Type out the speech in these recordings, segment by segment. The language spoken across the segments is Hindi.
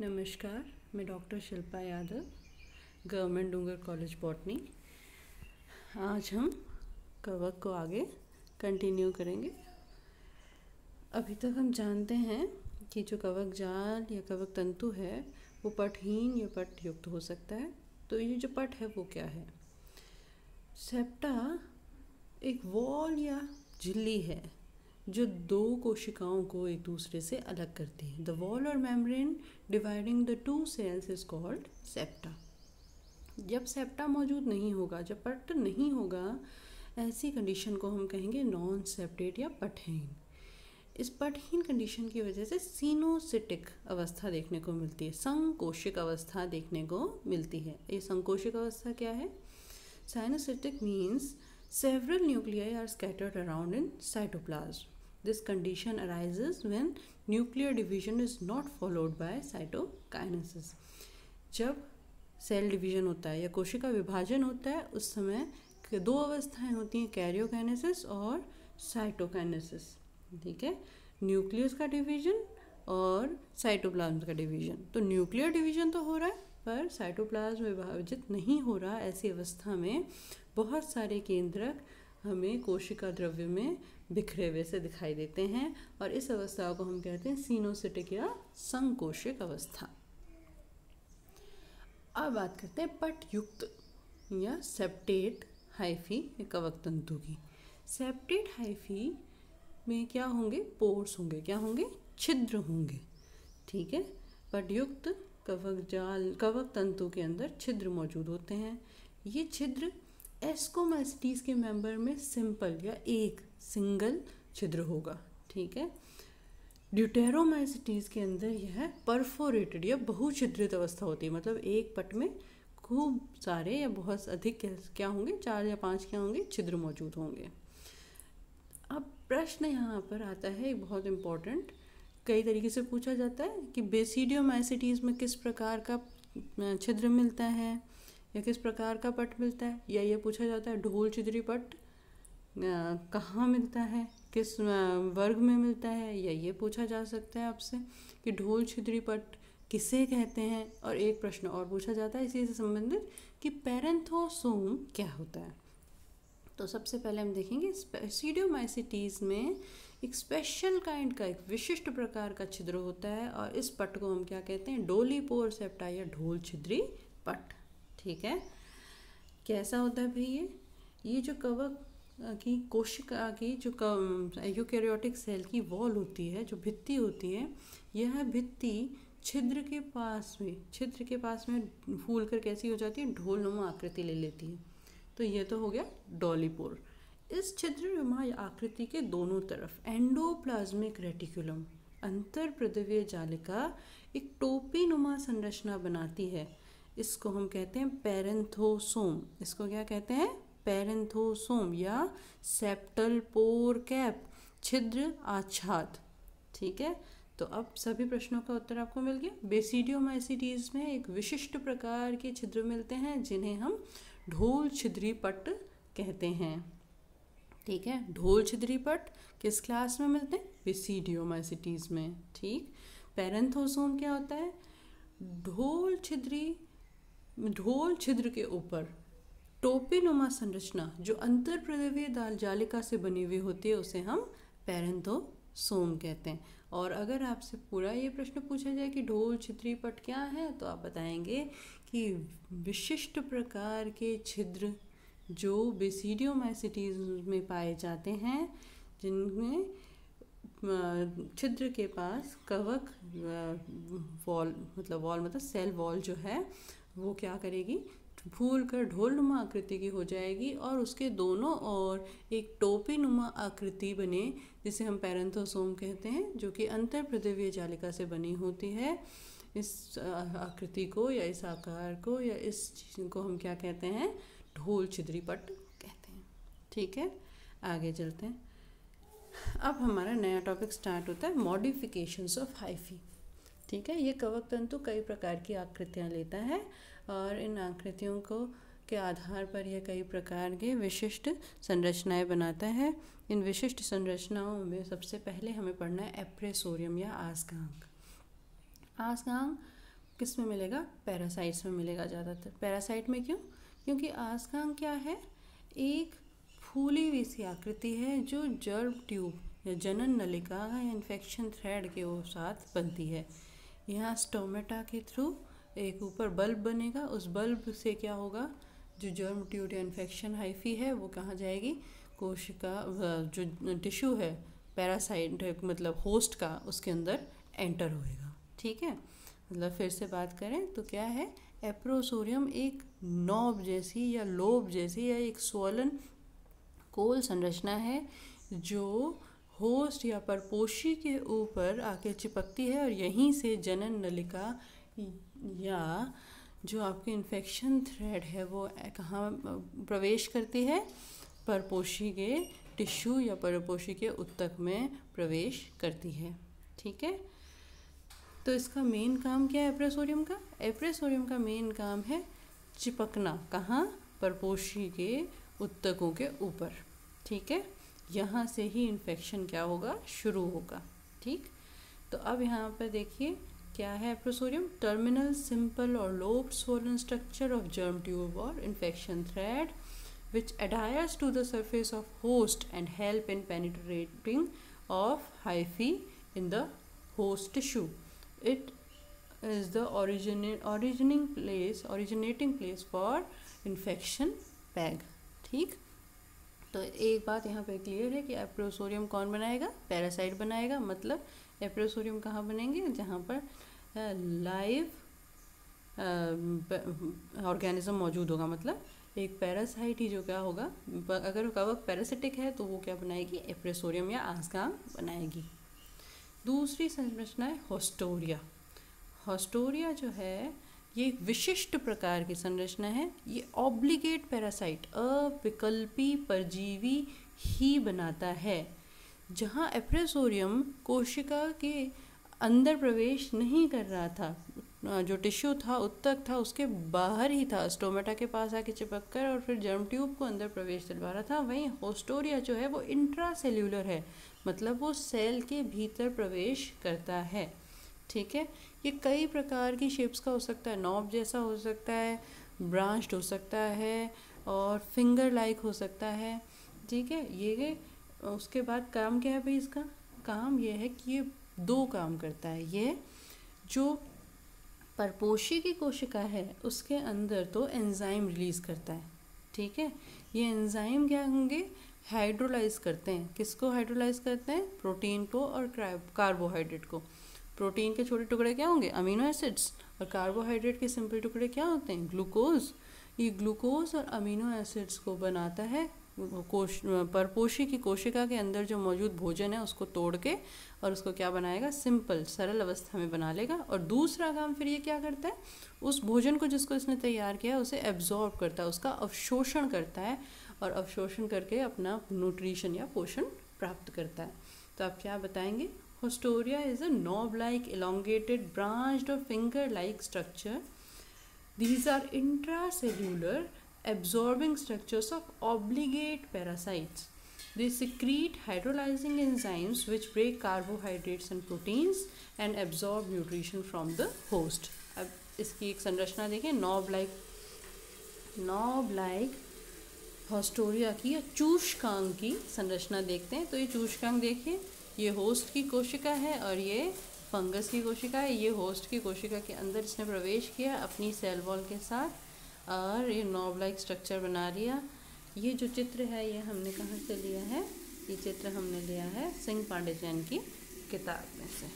नमस्कार, मैं डॉक्टर शिल्पा यादव, गवर्नमेंट डूंगर कॉलेज बॉटनी। आज हम कवक को आगे कंटिन्यू करेंगे। अभी तक हम जानते हैं कि जो कवक जाल या कवक तंतु है वो पटहीन या पटयुक्त हो सकता है। तो ये जो पट है वो क्या है? सेप्टा एक वॉल या झिल्ली है जो दो कोशिकाओं को एक दूसरे से अलग करती है। द वॉल और membrane dividing the two cells is called septa. जब सेप्टा मौजूद नहीं होगा, जब पट नहीं होगा, ऐसी कंडीशन को हम कहेंगे नॉन सेप्टेट या पटहीन। इस पटहीन कंडीशन की वजह से सिनोसिटिक अवस्था देखने को मिलती है, संकोशिक अवस्था देखने को मिलती है। ये संकोशिक अवस्था क्या है? Cyanocytic means several nuclei are scattered around in cytoplasm. This condition arises when nuclear division is not followed by cytokinesis. जब सेल डिवीजन होता है या कोशिका विभाजन होता है उस समय दो अवस्थाएं होती हैं, कैरियोकाइनेसिस और साइटोकाइनेसिस। ठीक है, न्यूक्लियस का डिवीजन और साइटोप्लाज्म का डिवीजन। तो न्यूक्लियर डिवीजन तो हो रहा है पर साइटोप्लाज्म विभाजित नहीं हो रहा। ऐसी अवस्था में बहुत सारे केंद्रक हमें कोशिका द्रव्य में बिखरे हुए से दिखाई देते हैं और इस अवस्था को हम कहते हैं सिनोसिटिक या संकोशिक अवस्था। अब बात करते हैं पटयुक्त या सेप्टेट हाइफी कवक तंतु की। सेप्टेट हाइफी में क्या होंगे? पोर्स होंगे। क्या होंगे? छिद्र होंगे। ठीक है, पटयुक्त कवक तंतु के अंदर छिद्र मौजूद होते हैं। ये छिद्र एस्कोमाइसिटीज के मेंबर में सिंपल या एक सिंगल छिद्र होगा। ठीक है, ड्यूटेरोमाइसिटीज के अंदर यह परफोरेटेड या बहुछिद्रित अवस्था होती है। मतलब एक पट में खूब सारे या बहुत अधिक क्या होंगे, 4 या 5 क्या होंगे, छिद्र मौजूद होंगे। अब प्रश्न यहाँ पर आता है एक बहुत इम्पोर्टेंट, कई तरीके से पूछा जाता है कि बेसिडियोमाइसिटीज में किस प्रकार का छिद्र मिलता है या किस प्रकार का पट मिलता है, या ये पूछा जाता है ढोल छिद्री पट कहाँ मिलता है, किस वर्ग में मिलता है, या ये पूछा जा सकता है आपसे कि ढोल छिद्री पट किसे कहते हैं। और एक प्रश्न और पूछा जाता है इसी से संबंधित कि पैरेंथोसोम क्या होता है। तो सबसे पहले हम देखेंगे बेसिडियोमाइसिटीज में एक स्पेशल काइंड का, एक विशिष्ट प्रकार का छिद्र होता है और इस पट को हम क्या कहते हैं? डोलीपोर सेप्टा या ढोल छिद्री पट। ठीक है, कैसा होता है भाई? ये जो कवक की कोशिका की जो यूकैरियोटिक सेल की वॉल होती है, जो भित्ति होती है, यह भित्ति छिद्र के पास में फूल कर कैसी हो जाती है? ढोलनुमा आकृति ले लेती है। तो ये तो हो गया डोलीपोर। इस छिद्रनुमा आकृति के दोनों तरफ एंडोप्लाज्मिक रेटिकुलम, अंतर प्रद्रव्य जालिका, एक टोपी नुमा संरचना बनाती है। इसको हम कहते हैं पैरेंथोसोम। इसको क्या कहते हैं? पैरेंथोसोम या सेप्टल पोर कैप, छिद्र आच्छाद। ठीक है, तो अब सभी प्रश्नों का उत्तर आपको मिल गया। बेसिडियोमाइसिटीज में एक विशिष्ट प्रकार के छिद्र मिलते हैं जिन्हें हम ढोल छिद्री पट कहते हैं। ठीक है, ढोल छिद्री पट किस क्लास में मिलते हैं? बेसिडियोमाइसिटीज में। ठीक, पैरेंथोसोम क्या होता है? ढोल छिद्र के ऊपर टोपीनुमा संरचना जो अंतर प्रद्रव्य जालिका से बनी हुई होती है उसे हम पैरेंथोसोम कहते हैं। और अगर आपसे पूरा ये प्रश्न पूछा जाए कि ढोल छिद्री पट क्या है, तो आप बताएंगे कि विशिष्ट प्रकार के छिद्र जो बेसिडियोमाइसिटीज में पाए जाते हैं, जिनमें छिद्र के पास कवक वॉल मतलब सेल वॉल जो है वो क्या करेगी? फूल कर ढोलनुमा आकृति की हो जाएगी और उसके दोनों ओर एक टोपी नुमा आकृति बने जिसे हम पैरेंथोसोम कहते हैं, जो कि अंतर प्रद्रव्य जालिका से बनी होती है। इस आकृति को या इस आकार को या इस चीज़ को हम क्या कहते हैं? ढोल छिद्री पट कहते हैं। ठीक है, आगे चलते हैं। अब हमारा नया टॉपिक स्टार्ट होता है, मॉडिफिकेशंस ऑफ हाइफी। ठीक है, ये कवक तंतु कई प्रकार की आकृतियाँ लेता है और इन आकृतियों को के आधार पर यह कई प्रकार के विशिष्ट संरचनाएं बनाता है। इन विशिष्ट संरचनाओं में सबसे पहले हमें पढ़ना है एप्रेसोरियम या आसगांग। आसगांग किस में मिलेगा? पैरासाइट्स में मिलेगा ज़्यादातर। पैरासाइट में क्यों? क्योंकि आस्कांक क्या है? एक फूली हुई सी आकृति है जो जर्म ट्यूब या जनन नलिका या इन्फेक्शन थ्रेड के साथ बनती है। यहाँ स्टोमेटा के थ्रू एक ऊपर बल्ब बनेगा, उस बल्ब से क्या होगा? जो जर्म ट्यूब या इन्फेक्शन हाइफी है वो कहाँ जाएगी? कोशिका, जो टिश्यू है पैरासाइट मतलब होस्ट का, उसके अंदर एंटर होएगा। ठीक है, मतलब फिर से बात करें तो क्या है? एप्रोसोरियम एक नॉब जैसी या लोब जैसी या एक स्वोलन कोल संरचना है जो होस्ट या परपोषी के ऊपर आके चिपकती है और यहीं से जनन नलिका या जो आपके इन्फेक्शन थ्रेड है वो कहाँ प्रवेश करती है? परपोषी के टिश्यू या परपोषी के उत्तक में प्रवेश करती है। ठीक है, तो इसका मेन काम क्या है एप्रेसोरियम का? एप्रेसोरियम का मेन काम है चिपकना, कहाँ? परपोषी के उत्तकों के ऊपर। ठीक है, यहाँ से ही इन्फेक्शन क्या होगा? शुरू होगा। ठीक, तो अब यहाँ पर देखिए क्या है एप्रोसोरियम? टर्मिनल सिंपल और lobe swollen structure of germ tube और infection thread which adheres to the surface of host and help in penetrating of hyphae in the host tissue. It is the originating place for infection bag. ठीक, तो एक बात यहाँ पे क्लियर है कि एप्रोसोरियम कौन बनाएगा? पैरासाइट बनाएगा। मतलब एप्रोसोरियम कहाँ बनेंगे? जहाँ पर लाइव ऑर्गेनिज्म मौजूद होगा। मतलब एक पैरासाइट ही जो क्या होगा, अगर कवक पैरासिटिक है तो वो क्या बनाएगी? एप्रेसोरियम या आस्कांक बनाएगी। दूसरी संरचना है होस्टोरिया। होस्टोरिया जो है ये एक विशिष्ट प्रकार की संरचना है। ये ऑब्लिगेट पैरासाइट, अविकल्पी परजीवी ही बनाता है। जहाँ एप्रेसोरियम कोशिका के अंदर प्रवेश नहीं कर रहा था, जो टिश्यू था उत्तक था उसके बाहर ही था, स्टोमेटा के पास आके चिपक कर और फिर जर्म ट्यूब को अंदर प्रवेश दिलवा रहा था। वहीं होस्टोरिया जो है वो इंट्रासेल्यूलर है, मतलब वो सेल के भीतर प्रवेश करता है। ठीक है, ये कई प्रकार की शेप्स का हो सकता है। नॉब जैसा हो सकता है, ब्रांच्ड हो सकता है और फिंगर लाइक हो सकता है। ठीक है, ये उसके बाद काम क्या है भाई? इसका काम ये है कि ये दो काम करता है। ये जो परपोषी की कोशिका है उसके अंदर तो एंजाइम रिलीज करता है। ठीक है, ये एंजाइम क्या होंगे? हाइड्रोलाइज करते हैं। किसको हाइड्रोलाइज करते हैं? प्रोटीन को और कार्बोहाइड्रेट को। प्रोटीन के छोटे टुकड़े क्या होंगे? अमीनो एसिड्स, और कार्बोहाइड्रेट के सिंपल टुकड़े क्या होते हैं? ग्लूकोज। ये ग्लूकोज और अमीनो एसिड्स को बनाता है परपोषी की कोशिका के अंदर जो मौजूद भोजन है उसको तोड़ के और उसको क्या बनाएगा? सिंपल सरल अवस्था में बना लेगा। और दूसरा काम फिर ये क्या करता है? उस भोजन को जिसको इसने तैयार किया है उसे एब्जॉर्ब करता है, उसका अवशोषण करता है और अवशोषण करके अपना न्यूट्रिशन या पोषण प्राप्त करता है। तो आप क्या बताएंगे? होस्टोरिया is a knob like elongated branched or finger like structure. These are intracellular absorbing structures of obligate parasites. They secrete hydrolyzing enzymes which break carbohydrates and proteins and absorb nutrition from the host. अब इसकी एक संरचना देखें, नॉब लाइक होस्टोरिया की या चूषकांग की संरचना देखते हैं। तो ये चूषकांग देखिए, ये होस्ट की कोशिका है और ये फंगस की कोशिका है। ये होस्ट की कोशिका के अंदर इसने प्रवेश किया अपनी सेल वॉल के साथ और ये नॉब लाइक स्ट्रक्चर बना लिया। ये जो चित्र है ये हमने कहाँ से लिया है? ये चित्र हमने लिया है सिंह पांडेचन की किताब में से।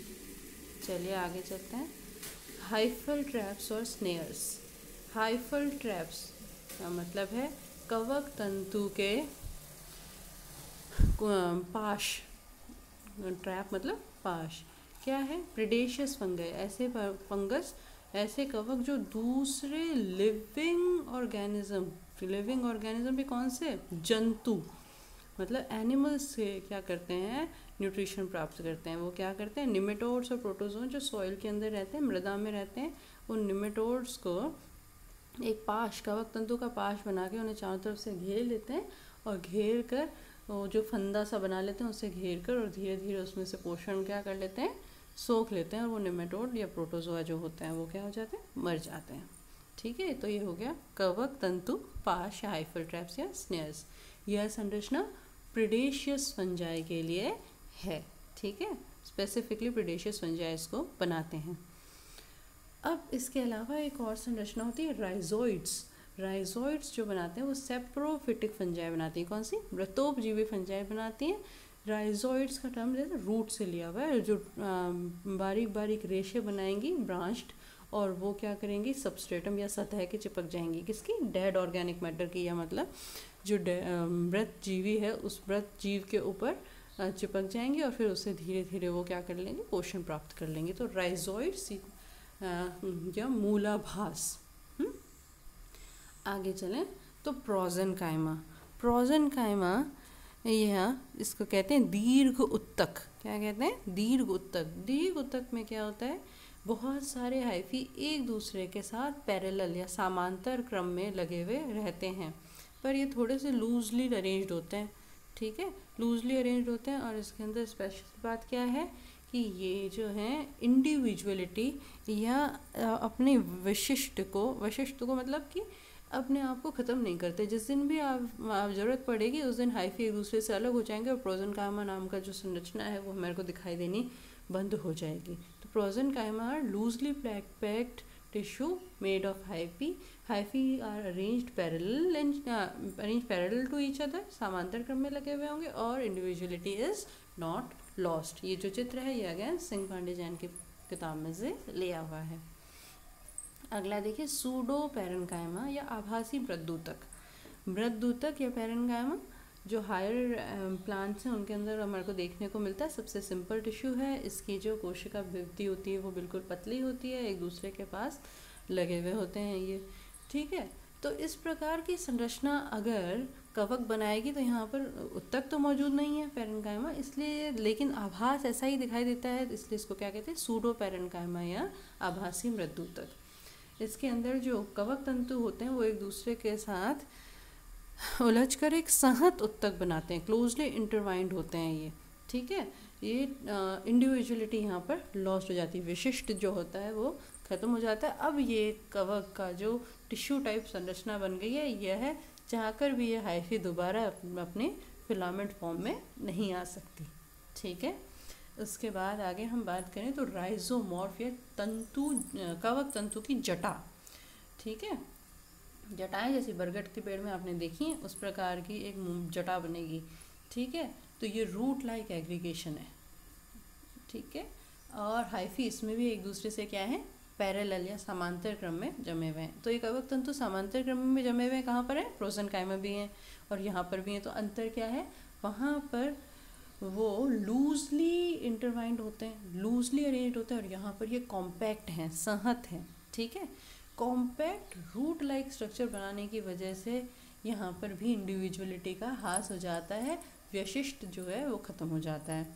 चलिए आगे चलते हैं। हाइफल ट्रैप्स और स्नेयर्स। हाइफल ट्रैप्स का मतलब है कवक तंतु के पाश। ट्रैप मतलब पाश। क्या है? प्रेडेशियस फंगस, ऐसे फंगस, ऐसे कवक जो दूसरे लिविंग ऑर्गेनिज्म भी कौन से? जंतु, मतलब एनिमल्स से क्या करते हैं? न्यूट्रिशन प्राप्त करते हैं। वो क्या करते हैं? निमेटोड्स और प्रोटोजोन जो सॉइल के अंदर रहते हैं, मृदा में रहते हैं, उन निमेटोड्स को एक पाश, कवक तंतु का पाश बना के उन्हें चारों तरफ से घेर लेते हैं और घेर कर वो जो फंदा सा बना लेते हैं उससे घेर कर और धीरे धीरे उसमें से पोषण क्या कर लेते हैं? सोख लेते हैं और वो नेमेटोड या प्रोटोजोआ जो होते हैं वो क्या हो जाते हैं, मर जाते हैं। ठीक है, तो ये हो गया कवक तंतु पाश या हाइफल ट्रैप्स या स्नेयर्स। यह संरचना प्रीडेशियस फंजाई के लिए है। ठीक है, स्पेसिफिकली प्रीडेशियस फंजाई इसको बनाते हैं। अब इसके अलावा एक और संरचना होती है राइजोइड्स। राइजोइड्स जो बनाते हैं वो सेप्रोफिटिक फंजाई बनाती हैं। कौन सी? व्रतोपजीवी फंजाई बनाती हैं। राइजोइड्स का टर्म जैसे रूट से लिया हुआ है, जो बारीक बारीक रेशे बनाएंगी ब्रांच्ड, और वो क्या करेंगी, सबस्ट्रेटम या सतह के चिपक जाएंगी। किसकी? डेड ऑर्गेनिक मैटर की, या मतलब जो मृत जीवी है उस मृत जीव के ऊपर चिपक जाएंगे और फिर उससे धीरे धीरे वो क्या कर लेंगे, पोषण प्राप्त कर लेंगे। तो राइजोइड्स या मूलाभास। आगे चलें तो प्रोजेनकाइमा। प्रोजेनकाइमा यह इसको कहते हैं दीर्घ उत्तक। क्या कहते हैं? दीर्घ उत्तक। दीर्घ उत्तक में क्या होता है, बहुत सारे हाइफी एक दूसरे के साथ पैरेलल या समांतर क्रम में लगे हुए रहते हैं, पर ये थोड़े से लूजली अरेंज्ड होते हैं। ठीक है, लूजली अरेंज्ड होते हैं। और इसके अंदर स्पेशल बात क्या है कि ये जो है इंडिविजुअलिटी या अपने विशिष्ट को मतलब कि अपने आप को ख़त्म नहीं करते। जिस दिन भी आप ज़रूरत पड़ेगी उस दिन हाइफी एक दूसरे से अलग हो जाएंगे और प्रोजेनकाइमा नाम का जो संरचना है वो हमारे को दिखाई देनी बंद हो जाएगी। तो prosenchyma are loosely packed tissue made of hyphae. Hyphae are arranged parallel to each other, समांतर क्रम में लगे हुए होंगे, और इंडिविजुअलिटी इज नॉट लॉस्ट। ये जो चित्र है ये अगेन सिंह पांडे जैन की किताब में से लिया हुआ है। अगला देखिए सूडो पैरेन्काइमा या आभासी मृदूतक। मृदूतक या पैरेन्काइमा जो हायर प्लांट्स हैं उनके अंदर हमारे को देखने को मिलता है। सबसे सिंपल टिश्यू है। इसकी जो कोशिका भित्ति होती है वो बिल्कुल पतली होती है, एक दूसरे के पास लगे हुए होते हैं ये। ठीक है, तो इस प्रकार की संरचना अगर कवक बनाएगी तो यहाँ पर उत्तक तो मौजूद नहीं है पैरेन्काइमा, इसलिए, लेकिन आभास ऐसा ही दिखाई देता है, इसलिए इसको क्या कहते हैं, सूडो पैरेन्काइमा या आभासी मृदूतक। इसके अंदर जो कवक तंतु होते हैं वो एक दूसरे के साथ उलझकर एक संहत उत्तक बनाते हैं, क्लोजली इंटरवाइंड होते हैं ये। ठीक है, ये इंडिविजुअलिटी यहाँ पर लॉस्ट हो जाती है, विशिष्ट जो होता है वो खत्म हो जाता है। अब ये कवक का जो टिश्यू टाइप संरचना बन गई है, यह है चाहकर भी ये हाइफी दोबारा अपने फिलामेंट फॉर्म में नहीं आ सकती। ठीक है, उसके बाद आगे हम बात करें तो राइजोमॉर्फ या तंतु, कवक तंतु की जटा। ठीक है, जटाएं जैसे बरगद के पेड़ में आपने देखी हैं उस प्रकार की एक जटा बनेगी। ठीक है, तो ये रूट लाइक एग्रीगेशन है। ठीक है, और हाइफी इसमें भी एक दूसरे से क्या है, पैरेलल या समांतर क्रम में जमे हुए हैं। तो ये कवक तंतु समांतर क्रम में जमे हुए हैं। कहाँ पर है? प्रोजेनकाइमा भी हैं और यहाँ पर भी हैं। तो अंतर क्या है, वहाँ पर वो लूजली इंटरवाइंड होते हैं, लूजली अरेंज्ड होते हैं, और यहाँ पर ये कॉम्पैक्ट हैं, संहत हैं। ठीक है, कॉम्पैक्ट रूट लाइक स्ट्रक्चर बनाने की वजह से यहाँ पर भी इंडिविजुअलिटी का ह्रास हो जाता है, विशिष्ट जो है वो ख़त्म हो जाता है।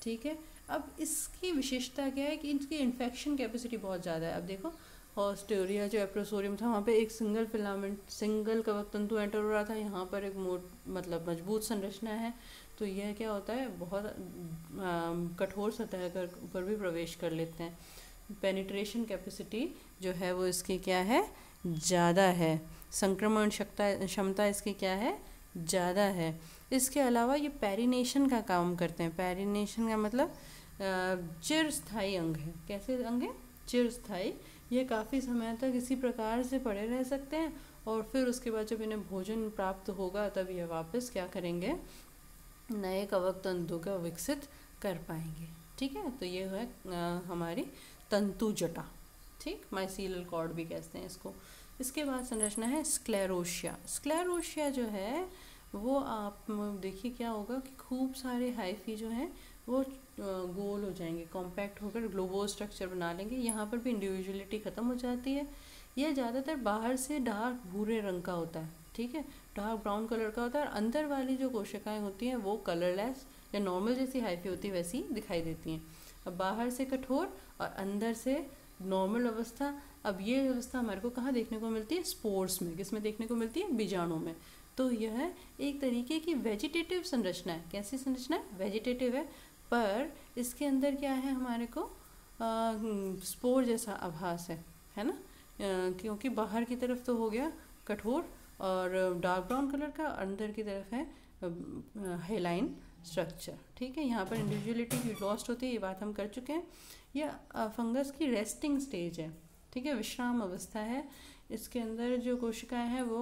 ठीक है, अब इसकी विशेषता क्या है कि इसकी इन्फेक्शन कैपेसिटी बहुत ज़्यादा है। अब देखो ऑस्ट्रेरिया जो एप्रोसोरियम था वहाँ पे एक सिंगल फिलामेंट, सिंगल कवक तंतु एंटर हो रहा था, यहाँ पर एक मतलब मजबूत संरचना है। तो यह क्या होता है, बहुत कठोर सतह कर ऊपर भी प्रवेश कर लेते हैं। पेनिट्रेशन कैपेसिटी जो है वो इसकी क्या है, ज़्यादा है। संक्रमण क्षमता इसकी क्या है, ज़्यादा है। इसके अलावा ये पैरिनेशन का काम करते हैं। पैरिनेशन का मतलब चिरस्थायी अंग है। कैसे अंग है? चिरस्थायी। ये काफ़ी समय तक इसी प्रकार से पड़े रह सकते हैं और फिर उसके बाद जब इन्हें भोजन प्राप्त होगा तब ये वापस क्या करेंगे, नए कवक तंतु का विकसित कर पाएंगे। ठीक है, तो ये है हमारी तंतु जटा। ठीक, माइसीलियल कॉर्ड भी कहते हैं इसको। इसके बाद संरचना है स्क्लेरोशिया। स्क्लेरोशिया जो है वो आप देखिए क्या होगा कि खूब सारे हाइफी जो हैं वो गोल हो जाएंगे, कॉम्पैक्ट होकर ग्लोबो स्ट्रक्चर बना लेंगे। यहाँ पर भी इंडिविजुअलिटी ख़त्म हो जाती है। यह ज़्यादातर बाहर से डार्क भूरे रंग का होता है। ठीक है, डार्क ब्राउन कलर का होता है और अंदर वाली जो कोशिकाएं होती हैं वो कलरलेस या नॉर्मल जैसी हाइफी होती है वैसी दिखाई देती हैं। अब बाहर से कठोर और अंदर से नॉर्मल अवस्था। अब ये अवस्था हमारे को कहाँ देखने को मिलती है? स्पोर्स में। किस में देखने को मिलती है? बीजाणु में। तो यह एक तरीके की वेजिटेटिव संरचना है। कैसी संरचना है? वेजिटेटिव है, पर इसके अंदर क्या है हमारे को, स्पोर जैसा आभास है ना, क्योंकि बाहर की तरफ तो हो गया कठोर और डार्क ब्राउन कलर का, अंदर की तरफ है हेलाइन स्ट्रक्चर। ठीक है, यहाँ पर इंडिविजुअलिटी की लॉस्ट होती है, ये बात हम कर चुके हैं। यह फंगस की रेस्टिंग स्टेज है, ठीक है, विश्राम अवस्था है। इसके अंदर जो कोशिकाएं हैं वो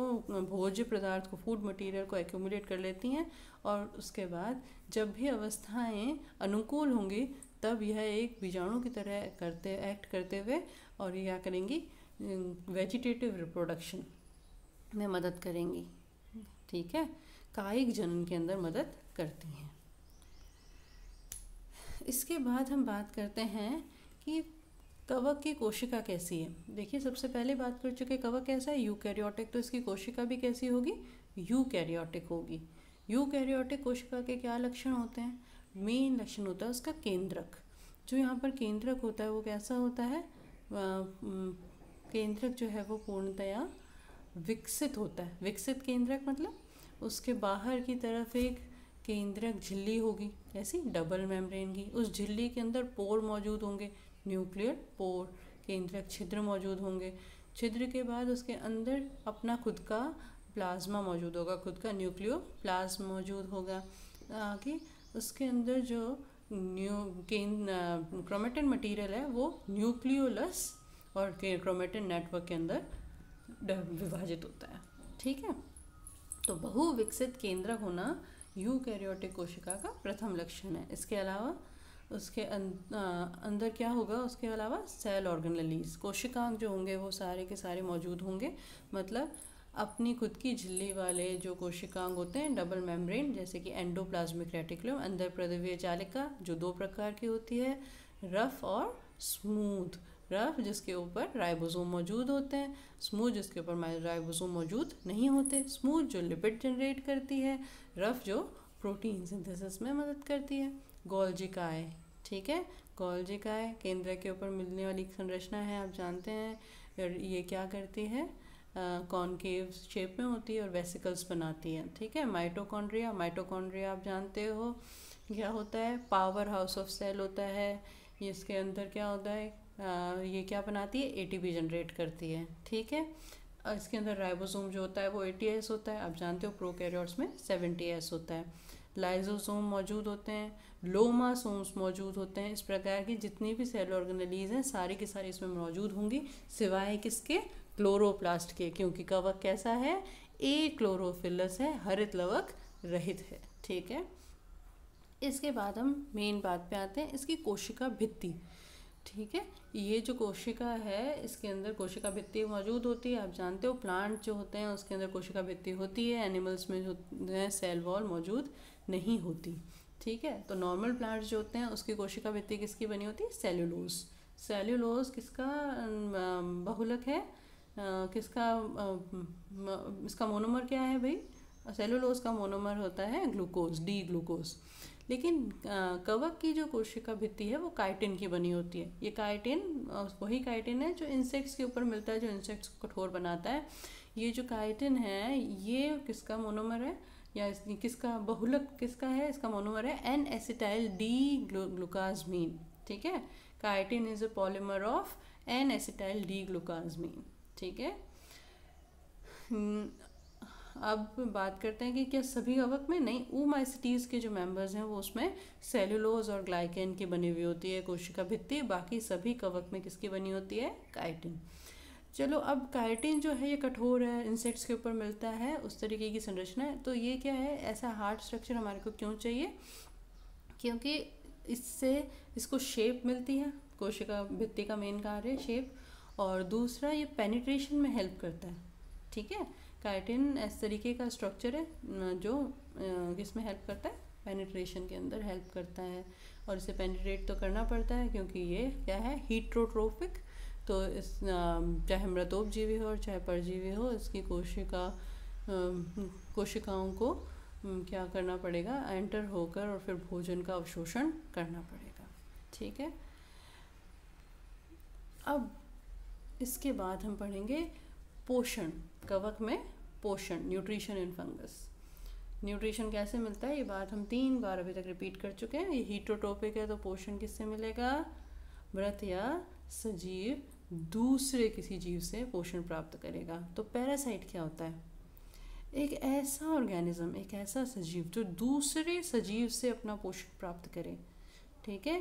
भोज्य पदार्थ को, फूड मटेरियल को एक्यूमुलेट कर लेती हैं, और उसके बाद जब भी अवस्थाएं अनुकूल होंगी तब यह एक बीजाणु की तरह एक्ट करते हुए और ये क्या करेंगी, वेजिटेटिव रिप्रोडक्शन में मदद करेंगी। ठीक है, कायिक जनन के अंदर मदद करती हैं। इसके बाद हम बात करते हैं कि कवक की कोशिका कैसी है। देखिए, सबसे पहले बात कर चुके कवक कैसा है, यूकैरियोटिक, तो इसकी कोशिका भी कैसी होगी, यूकैरियोटिक होगी। यूकैरियोटिक कोशिका के क्या लक्षण होते हैं, मेन लक्षण होता है उसका केंद्रक। जो यहाँ पर केंद्रक होता है वो कैसा होता है, केंद्रक जो है वो पूर्णतया विकसित होता है। विकसित केंद्रक मतलब उसके बाहर की तरफ एक केंद्रक झिल्ली होगी, ऐसी डबल मेम्ब्रेन की, उस झिल्ली के अंदर पोर मौजूद होंगे, न्यूक्लियर पोर, केंद्रक छिद्र मौजूद होंगे। छिद्र के बाद उसके अंदर अपना खुद का प्लाज्मा मौजूद होगा, खुद का न्यूक्लियोप्लाज्म मौजूद होगा। आगे उसके अंदर जो क्रोमेटिन मटेरियल है वो न्यूक्लियोलस और क्रोमेटिन नेटवर्क के अंदर विभाजित होता है। ठीक है, तो बहुविकसित केंद्रक होना यूकैरियोटिक कोशिका का प्रथम लक्षण है। इसके अलावा उसके अंदर क्या होगा, उसके अलावा सेल ऑर्गेनेलीज, कोशिकांग जो होंगे वो सारे के सारे मौजूद होंगे। मतलब अपनी खुद की झिल्ली वाले जो कोशिकांग होते हैं, डबल मेम्ब्रेन, जैसे कि एंडोप्लाज्मिक रेटिकुलम, अंदर प्रदेवीय जालिका जो दो प्रकार की होती है, रफ और स्मूथ। रफ जिसके ऊपर राइबोसोम मौजूद होते हैं, स्मूथ जिसके ऊपर राइबोसोम मौजूद नहीं होते। स्मूथ जो लिपिड जनरेट करती है, रफ जो प्रोटीन सिंथेसिस में मदद करती है। गोल्जिकाए, ठीक है, गोल्जिकाए केंद्र के ऊपर मिलने वाली संरचना है, आप जानते हैं। ये क्या करती है, कॉनकेव शेप में होती है और वेसिकल्स बनाती है। ठीक है, माइटोकॉन्ड्रिया, माइटोकॉन्ड्रिया आप जानते हो क्या होता है, पावर हाउस ऑफ सेल होता है। इसके अंदर क्या होता है, ये क्या बनाती है, एटीपी जनरेट करती है। ठीक है, इसके अंदर राइबोसोम जो होता है वो 80S होता है, आप जानते हो। प्रोकैरियोट्स में 70S होता है। लाइजोसोम मौजूद होते हैं, लोमासोम्स मौजूद होते हैं। इस प्रकार की जितनी भी सेल ऑर्गेनेलीज हैं सारी की सारी इसमें मौजूद होंगी, सिवाय किसके, क्लोरोप्लास्ट के, क्योंकि कवक कैसा है, ए क्लोरोफिलस है, हरित लवक रहित है। ठीक है, इसके बाद हम मेन बात पे आते हैं, इसकी कोशिका भित्ति। ठीक है, ये जो कोशिका है इसके अंदर कोशिका भित्ति मौजूद होती है, आप जानते हो। प्लांट जो होते हैं उसके अंदर कोशिका भित्ति होती है, एनिमल्स में जो है सेल वॉल मौजूद नहीं होती। ठीक है, तो नॉर्मल प्लांट्स जो होते हैं उसकी कोशिका भित्ति किसकी बनी होती है, सेल्यूलोज। सेल्यूलोज किसका बहुलक है, किसका इसका मोनोमर क्या है भाई, सेल्यूलोज का मोनोमर होता है ग्लूकोज, डी ग्लूकोज। लेकिन कवक की जो कोशिका भित्ति है वो काइटिन की बनी होती है। ये काइटिन वही काइटिन है जो इंसेक्ट्स के ऊपर मिलता है, जो इंसेक्ट्स को कठोर बनाता है। ये जो काइटिन है ये किसका मोनोमर है, या किसका बहुलक किसका है, इसका मोनोमर है एन एसिटाइल डी ग्लूकाजमीन। ठीक है, chitin is a polymer of N acetyl D glucosamine. ठीक है, अब बात करते हैं कि क्या सभी कवक में, नहीं, ऊमाइसिटीज के जो मेंबर्स हैं वो उसमें सेल्यूलोज और ग्लाइकेन की बनी हुई होती है कोशिका भित्ति। बाकी सभी कवक में किसकी बनी होती है, काइटिन। चलो, अब काइटिन जो है ये कठोर है, इंसेक्ट्स के ऊपर मिलता है, उस तरीके की संरचना है। तो ये क्या है, ऐसा हार्ड स्ट्रक्चर हमारे को क्यों चाहिए, क्योंकि इससे इसको शेप मिलती है। कोशिका भित्ति का मेन कार्य है शेप, और दूसरा ये पेनिट्रेशन में हेल्प करता है। ठीक है, काइटिन इस तरीके का स्ट्रक्चर है जो किसमें हेल्प करता है, पेनिट्रेशन के अंदर हेल्प करता है। और इसे पेनिट्रेट तो करना पड़ता है क्योंकि ये क्या है, हीट्रोट्रोफिक। तो इस चाहे मृतोपजीवी हो और चाहे परजीवी हो, इसकी कोशिकाओं को क्या करना पड़ेगा, एंटर होकर और फिर भोजन का अवशोषण करना पड़ेगा। ठीक है, अब इसके बाद हम पढ़ेंगे पोषण। कवक में पोषण, न्यूट्रिशन इन फंगस। न्यूट्रिशन कैसे मिलता है, ये बात हम 3 बार अभी तक रिपीट कर चुके हैं। ये हीट्रोट्रोपिक है तो पोषण किससे मिलेगा, मृत या सजीव दूसरे किसी जीव से पोषण प्राप्त करेगा। तो पैरासाइट क्या होता है? एक ऐसा ऑर्गेनिज्म, एक ऐसा सजीव जो दूसरे सजीव से अपना पोषण प्राप्त करे, ठीक है।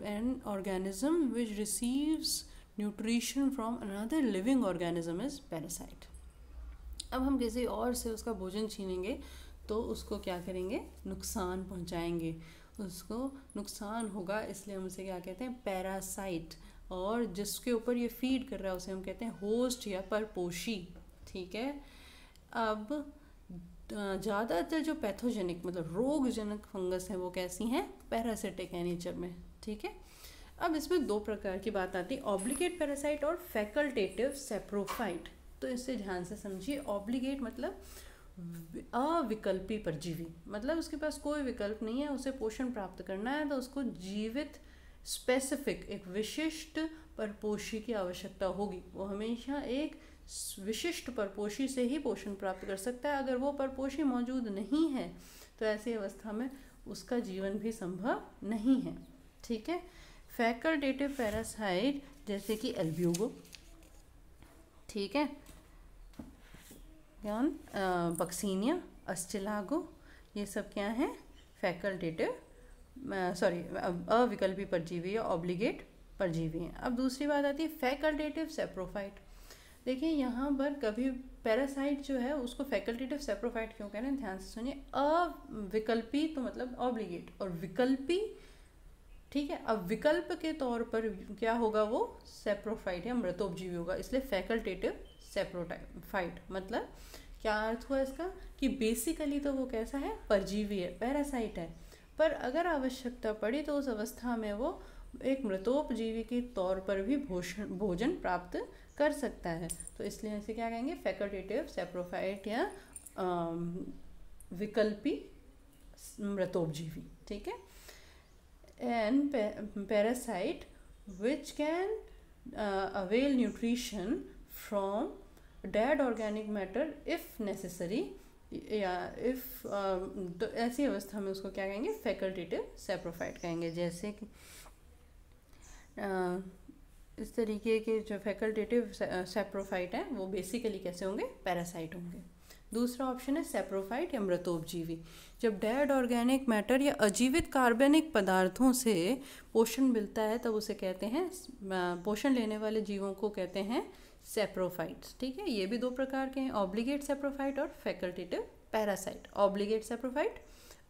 An organism which receives nutrition from another living organism is parasite. अब हम किसी और से उसका भोजन छीनेंगे तो उसको क्या करेंगे? नुकसान पहुंचाएंगे, उसको नुकसान होगा, इसलिए हम उसे क्या कहते हैं? पैरासाइट। और जिसके ऊपर ये फीड कर रहा है उसे हम कहते हैं होस्ट या परपोषी, ठीक है। अब ज़्यादातर जो पैथोजेनिक मतलब रोगजनक फंगस हैं वो कैसी हैं? पैरासिटिक है नेचर में, ठीक है। अब इसमें दो प्रकार की बात आती है, ऑब्लिगेट पैरासाइट और फैकल्टेटिव सेप्रोफाइट। तो इससे ध्यान से समझिए। ऑब्लिगेट मतलब अविकल्पी परजीवी, मतलब उसके पास कोई विकल्प नहीं है, उसे पोषण प्राप्त करना है तो उसको जीवित स्पेसिफिक एक विशिष्ट परपोषी की आवश्यकता होगी। वो हमेशा एक विशिष्ट परपोषी से ही पोषण प्राप्त कर सकता है। अगर वो परपोषी मौजूद नहीं है तो ऐसी अवस्था में उसका जीवन भी संभव नहीं है, ठीक है। फैकल्टेटिव पैरासाइट जैसे कि एल्ब्यूगो, ठीक है, कौन? बक्सीनिया, अस्टिलागो, ये सब क्या हैं? फैकल्टेटिव अविकल्पी परजीवी या ऑब्लिगेट परजीवी हैं। अब दूसरी बात आती है फैकल्टेटिव सेप्रोफाइट। देखिए यहाँ पर कभी पैरासाइट जो है उसको फैकल्टेटिव सेप्रोफाइट क्यों कह रहे हैं, ध्यान से सुनिए। अविकल्पी तो मतलब ऑब्लिगेट, और विकल्पी, ठीक है। अब विकल्प के तौर पर क्या होगा? वो सेप्रोफाइट या मृतोपजीवी होगा, इसलिए फैकल्टेटिव सेप्रोफाइट। मतलब क्या अर्थ हुआ इसका? कि बेसिकली तो वो कैसा है? परजीवी है, पैरासाइट है, पर अगर आवश्यकता पड़ी तो उस अवस्था में वो एक मृतोपजीवी के तौर पर भी भोजन प्राप्त कर सकता है। तो इसलिए इसे क्या कहेंगे? फैकल्टेटिव सेप्रोफाइट या विकल्पी मृतोपजीवी, ठीक है। And parasite which can avail nutrition from dead organic matter if necessary, या if तो ऐसी अवस्था में उसको क्या कहेंगे? फैकल्टेटिव सेप्रोफाइट कहेंगे। जैसे कि इस तरीके के जो फैकल्टेटिव सेप्रोफाइट हैं वो बेसिकली कैसे होंगे? पैरासाइट होंगे। दूसरा ऑप्शन है सेप्रोफाइट या मृतोपजीवी। जब डेड ऑर्गेनिक मैटर या अजीवित कार्बनिक पदार्थों से पोषण मिलता है तब उसे कहते हैं, पोषण लेने वाले जीवों को कहते हैं सेप्रोफाइट्स, ठीक है। ये भी दो प्रकार के हैं, ऑब्लिगेट सेप्रोफाइट और फैकल्टेटिव पैरासाइट। ऑब्लिगेट सेप्रोफाइट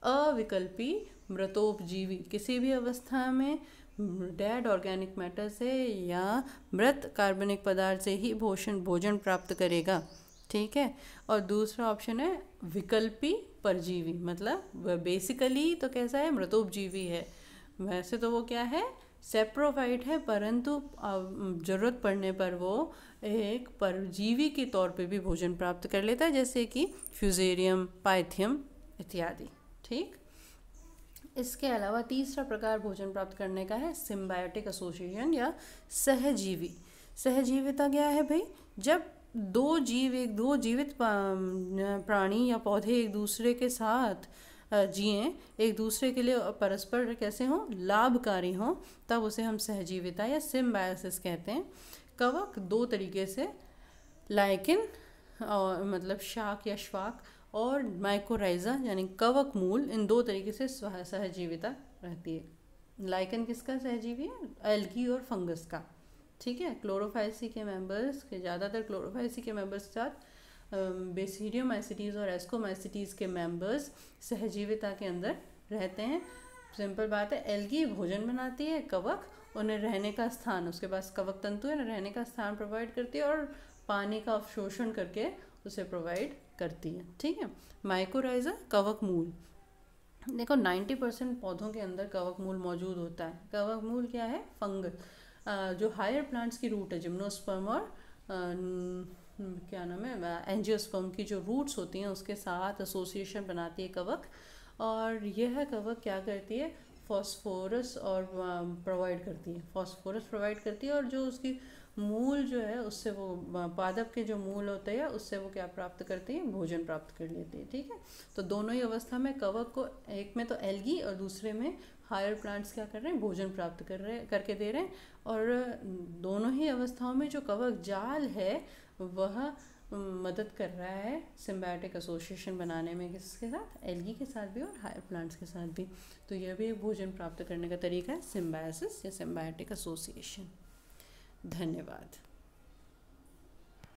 अविकल्पी मृतोपजीवी, किसी भी अवस्था में डेड ऑर्गेनिक मैटर से या मृत कार्बनिक पदार्थ से ही भोजन प्राप्त करेगा, ठीक है। और दूसरा ऑप्शन है विकल्पी परजीवी, मतलब वह बेसिकली तो कैसा है? मृतोपजीवी है। वैसे तो वो क्या है? सेप्रोफाइट है, परंतु ज़रूरत पड़ने पर वो एक परजीवी के तौर पे भी भोजन प्राप्त कर लेता है, जैसे कि फ्यूजेरियम, पाइथियम इत्यादि, ठीक। इसके अलावा तीसरा प्रकार भोजन प्राप्त करने का है सिम्बायोटिक एसोसिएशन या सहजीवी। सहजीविता क्या है भाई? जब दो जीवित प्राणी या पौधे एक दूसरे के साथ जिएं, एक दूसरे के लिए परस्पर कैसे हों? लाभकारी हों, तब उसे हम सहजीविता या सिम्बायोसिस कहते हैं। कवक दो तरीके से, लाइकेन और मतलब शाक या श्वाक, और माइकोराइजा यानी कवक मूल, इन दो तरीके से सहजीविता रहती है। लाइकेन किसका सहजीवी है? एल्गी और फंगस का, ठीक है। क्लोरोफाइसी के मेंबर्स के, ज़्यादातर क्लोरोफाइसी के मेंबर्स के साथ बेसिडियोमाइसिटीज़ और एस्कोमाइसिटीज़ के मेंबर्स सहजीविता के अंदर रहते हैं। सिंपल बात है, एल्गी भोजन बनाती है, कवक उन्हें रहने का स्थान, उसके पास कवक तंतु है, रहने का स्थान प्रोवाइड करती है और पानी का अवशोषण करके उसे प्रोवाइड करती है, ठीक है। माइकोराइजा कवक मूल, देखो 90% पौधों के अंदर कवक मूल मौजूद होता है। कवक मूल क्या है? फंगस, जो हायर प्लांट्स की रूट है, जिम्नोस्पर्म और क्या नाम है, एंजियोस्पर्म की जो रूट्स होती हैं उसके साथ एसोसिएशन बनाती है कवक, और यह कवक क्या करती है? फॉस्फोरस और प्रोवाइड करती है, फास्फोरस प्रोवाइड करती है, और जो उसकी मूल जो है उससे वो पादप के जो मूल होते हैं उससे वो क्या प्राप्त करते हैं, भोजन प्राप्त कर लेते हैं। ठीक है, तो दोनों ही अवस्था में कवक को, एक में तो एल्गी और दूसरे में हायर प्लांट्स क्या कर रहे हैं, भोजन प्राप्त कर रहे करके दे रहे हैं। और दोनों ही अवस्थाओं में जो कवक जाल है वह मदद कर रहा है सिम्बायोटिक एसोसिएशन बनाने में, किसके साथ, एल्गी के साथ भी और हायर प्लांट्स के साथ भी। तो यह भी एक भोजन प्राप्त करने का तरीका है, सिम्बायोसिस या सिम्बायोटिक एसोसिएशन। धन्यवाद।